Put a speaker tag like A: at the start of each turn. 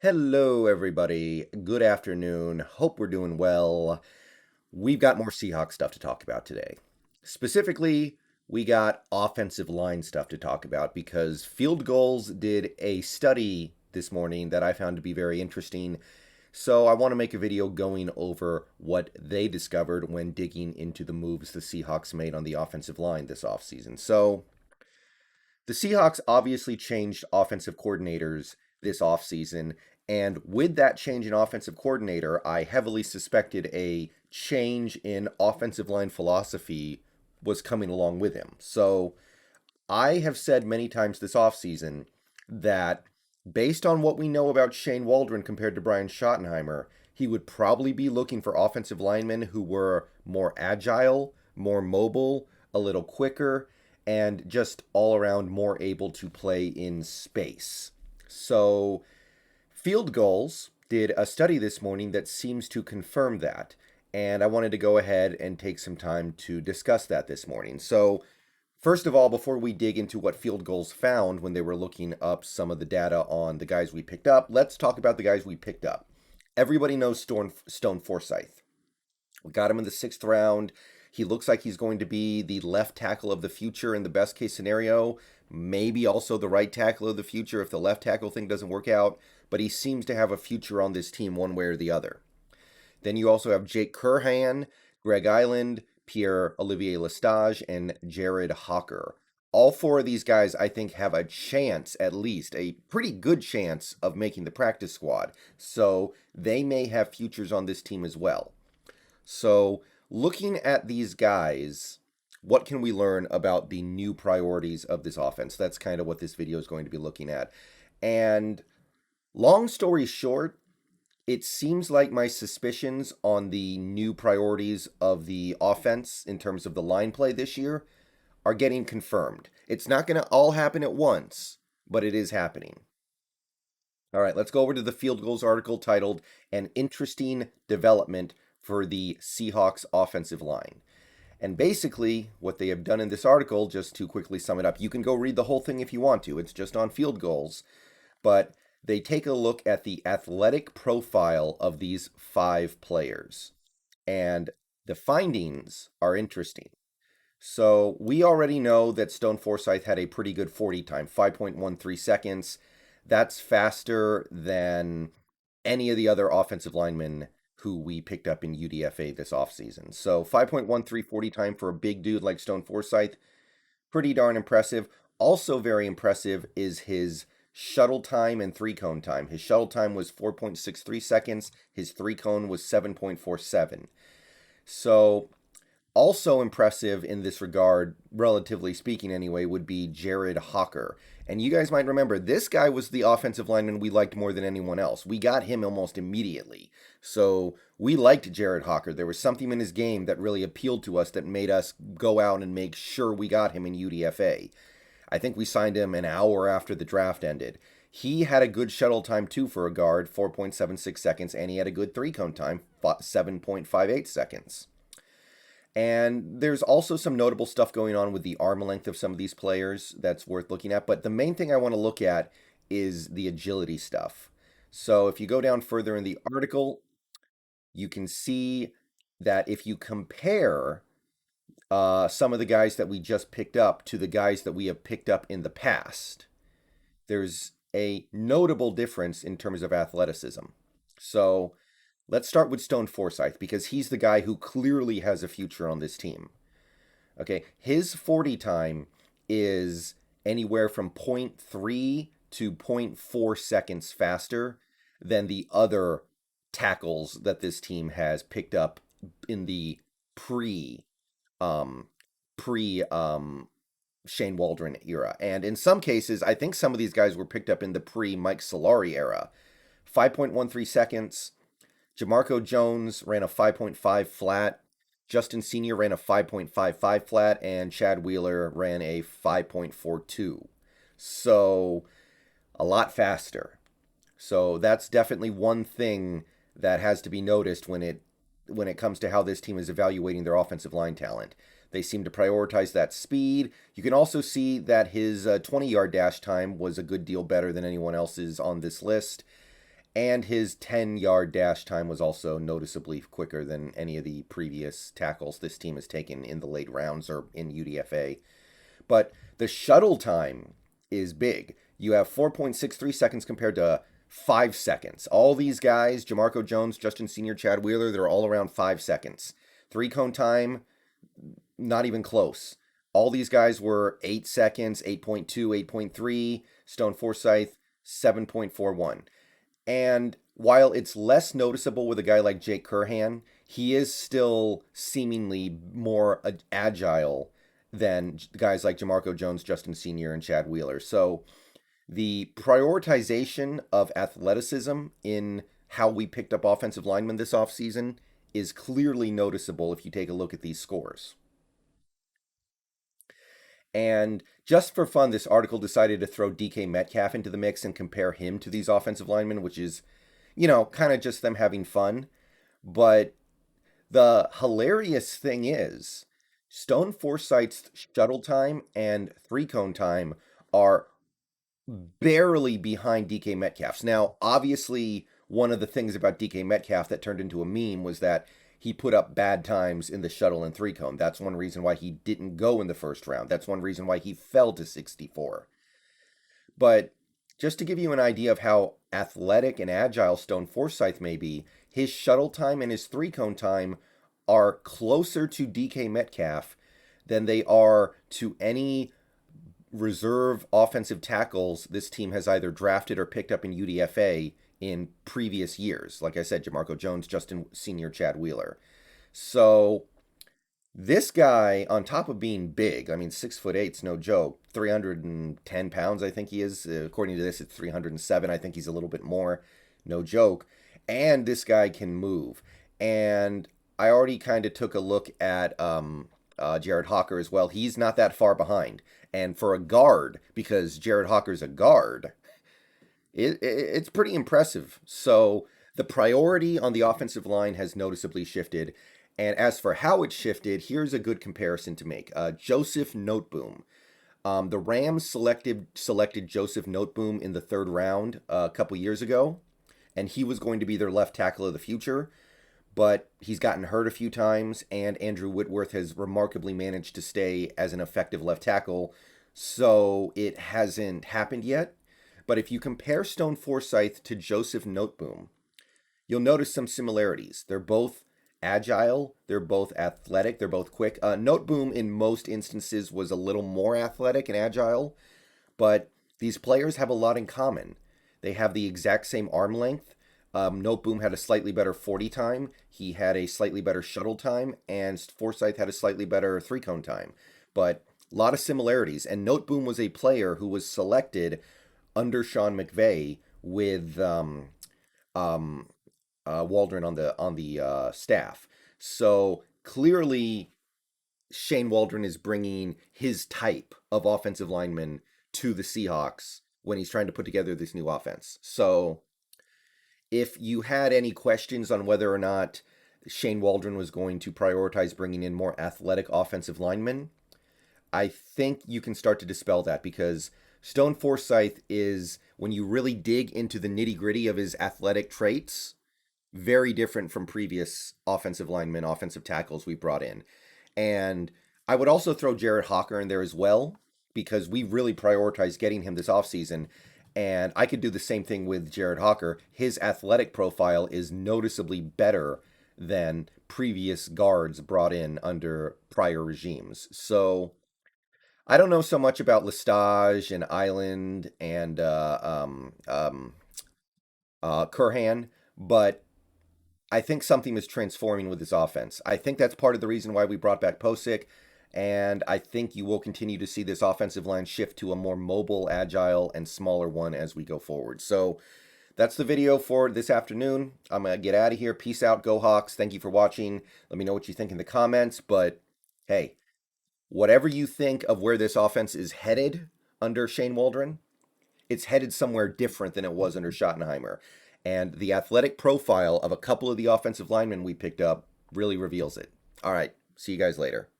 A: Hello, everybody. Good afternoon. Hope we're doing well. We've got more Seahawks stuff to talk about today. Specifically, we got offensive line stuff to talk about because Field Goals did a study this morning that I found to be very interesting. So I want to make a video going over what they discovered when digging into the moves the Seahawks made on the offensive line this offseason. So the Seahawks obviously changed offensive coordinators this offseason, and with that change in offensive coordinator, I heavily suspected a change in offensive line philosophy was coming along with him. So I have said many times this offseason that based on what we know about Shane Waldron compared to Brian Schottenheimer, he would probably be looking for offensive linemen who were more agile, more mobile, a little quicker, and just all around more able to play in space. So, Field Goals did a study this morning that seems to confirm that. And I wanted to go ahead and take some time to discuss that this morning. So, first of all, before we dig into what Field Goals found when they were looking up some of the data on the guys we picked up, let's talk about the guys we picked up. Everybody knows Stone Forsythe. We got him in the 6th round. He looks like he's going to be the left tackle of the future in the best case scenario. Maybe also the right tackle of the future if the left tackle thing doesn't work out. But he seems to have a future on this team one way or the other. Then you also have Jake Curhan, Greg Island, Pierre-Olivier Lestage, and Jared Hocker. All 4 of these guys, I think, have a chance, at least, a pretty good chance of making the practice squad. So they may have futures on this team as well. So looking at these guys, what can we learn about the new priorities of this offense? That's kind of what this video is going to be looking at. And long story short, it seems like my suspicions on the new priorities of the offense in terms of the line play this year are getting confirmed. It's not going to all happen at once, but it is happening. All right, let's go over to the Field Goals article titled An Interesting Development for the Seahawks Offensive Line. And basically, what they have done in this article, just to quickly sum it up, you can go read the whole thing if you want to. It's just on Field Goals. But they take a look at the athletic profile of these 5 players. And the findings are interesting. So we already know that Stone Forsythe had a pretty good 40 time, 5.13 seconds. That's faster than any of the other offensive linemen who we picked up in UDFA this offseason. So 5.13 40 time for a big dude like Stone Forsythe, pretty darn impressive. Also very impressive is his shuttle time and 3-cone time. His shuttle time was 4.63 seconds. His 3-cone was 7.47. So also impressive in this regard, relatively speaking anyway, would be Jared Hocker. And you guys might remember, this guy was the offensive lineman we liked more than anyone else. We got him almost immediately. So we liked Jared Hocker. There was something in his game that really appealed to us that made us go out and make sure we got him in UDFA. I think we signed him an hour after the draft ended. He had a good shuttle time too for a guard, 4.76 seconds, and he had a good 3-cone time, 7.58 seconds. And there's also some notable stuff going on with the arm length of some of these players that's worth looking at. But the main thing I want to look at is the agility stuff. So if you go down further in the article, you can see that if you compare some of the guys that we just picked up to the guys that we have picked up in the past, there's a notable difference in terms of athleticism. So let's start with Stone Forsythe because he's the guy who clearly has a future on this team. Okay, his 40 time is anywhere from 0.3 to 0.4 seconds faster than the other tackles that this team has picked up in the pre Shane Waldron era. And in some cases, I think some of these guys were picked up in the pre Mike Solari era. 5.13 seconds. Jamarco Jones ran a 5.5 flat. Justin Sr. ran a 5.55 flat, and Chad Wheeler ran a 5.42. So a lot faster. So that's definitely one thing that has to be noticed when it comes to how this team is evaluating their offensive line talent. They seem to prioritize that speed. You can also see that his 20-yard dash time was a good deal better than anyone else's on this list. And his 10-yard dash time was also noticeably quicker than any of the previous tackles this team has taken in the late rounds or in UDFA. But the shuttle time is big. You have 4.63 seconds compared to 5 seconds. All these guys, Jamarco Jones, Justin Senior, Chad Wheeler, they're all around 5 seconds. Three cone time, not even close. All these guys were 8 seconds, 8.2, 8.3. Stone Forsythe, 7.41. And while it's less noticeable with a guy like Jake Curhan, he is still seemingly more agile than guys like Jamarco Jones, Justin Senior, and Chad Wheeler. So the prioritization of athleticism in how we picked up offensive linemen this offseason is clearly noticeable if you take a look at these scores. And just for fun, this article decided to throw DK Metcalf into the mix and compare him to these offensive linemen, which is, kind of just them having fun. But the hilarious thing is, Stone Forsythe's shuttle time and three cone time are barely behind DK Metcalf's. Now, obviously, one of the things about DK Metcalf that turned into a meme was that he put up bad times in the shuttle and three cone. That's one reason why he didn't go in the first round. That's one reason why he fell to 64. But just to give you an idea of how athletic and agile Stone Forsythe may be, his shuttle time and his three cone time are closer to DK Metcalf than they are to any reserve offensive tackles this team has either drafted or picked up in UDFA in previous years. Like I said, Jamarco Jones, Justin Senior, Chad Wheeler. So this guy, on top of being big, 6'8", no joke, 310 pounds, I think he is. According to this, it's 307. I think he's a little bit more, no joke. And this guy can move. And I already kind of took a look at Jared Hocker as well. He's not that far behind. And for a guard, because Jared Hocker's a guard, it's pretty impressive. So the priority on the offensive line has noticeably shifted. And as for how it shifted, here's a good comparison to make. Joseph Noteboom. The Rams selected Joseph Noteboom in the third round a couple years ago, and he was going to be their left tackle of the future. But he's gotten hurt a few times, and Andrew Whitworth has remarkably managed to stay as an effective left tackle, so it hasn't happened yet. But if you compare Stone Forsythe to Joseph Noteboom, you'll notice some similarities. They're both agile, they're both athletic, they're both quick. Noteboom, in most instances, was a little more athletic and agile, but these players have a lot in common. They have the exact same arm length. Noteboom had a slightly better 40 time. He had a slightly better shuttle time, and Forsythe had a slightly better three cone time. But a lot of similarities. And Noteboom was a player who was selected under Sean McVay with Waldron on the staff. So clearly, Shane Waldron is bringing his type of offensive lineman to the Seahawks when he's trying to put together this new offense. So if you had any questions on whether or not Shane Waldron was going to prioritize bringing in more athletic offensive linemen, I think you can start to dispel that, because Stone Forsythe is, when you really dig into the nitty-gritty of his athletic traits, very different from previous offensive linemen, offensive tackles we brought in. And I would also throw Jared Hocker in there as well, because we really prioritized getting him this offseason. And I could do the same thing with Jared Hocker. His athletic profile is noticeably better than previous guards brought in under prior regimes. So I don't know so much about Lestage and Island and Curhan, but I think something is transforming with this offense. I think that's part of the reason why we brought back Posick, and I think you will continue to see this offensive line shift to a more mobile, agile, and smaller one as we go forward. So that's the video for this afternoon. I'm going to get out of here. Peace out. Go Hawks. Thank you for watching. Let me know what you think in the comments. But hey, whatever you think of where this offense is headed under Shane Waldron, it's headed somewhere different than it was under Schottenheimer. And the athletic profile of a couple of the offensive linemen we picked up really reveals it. All right. See you guys later.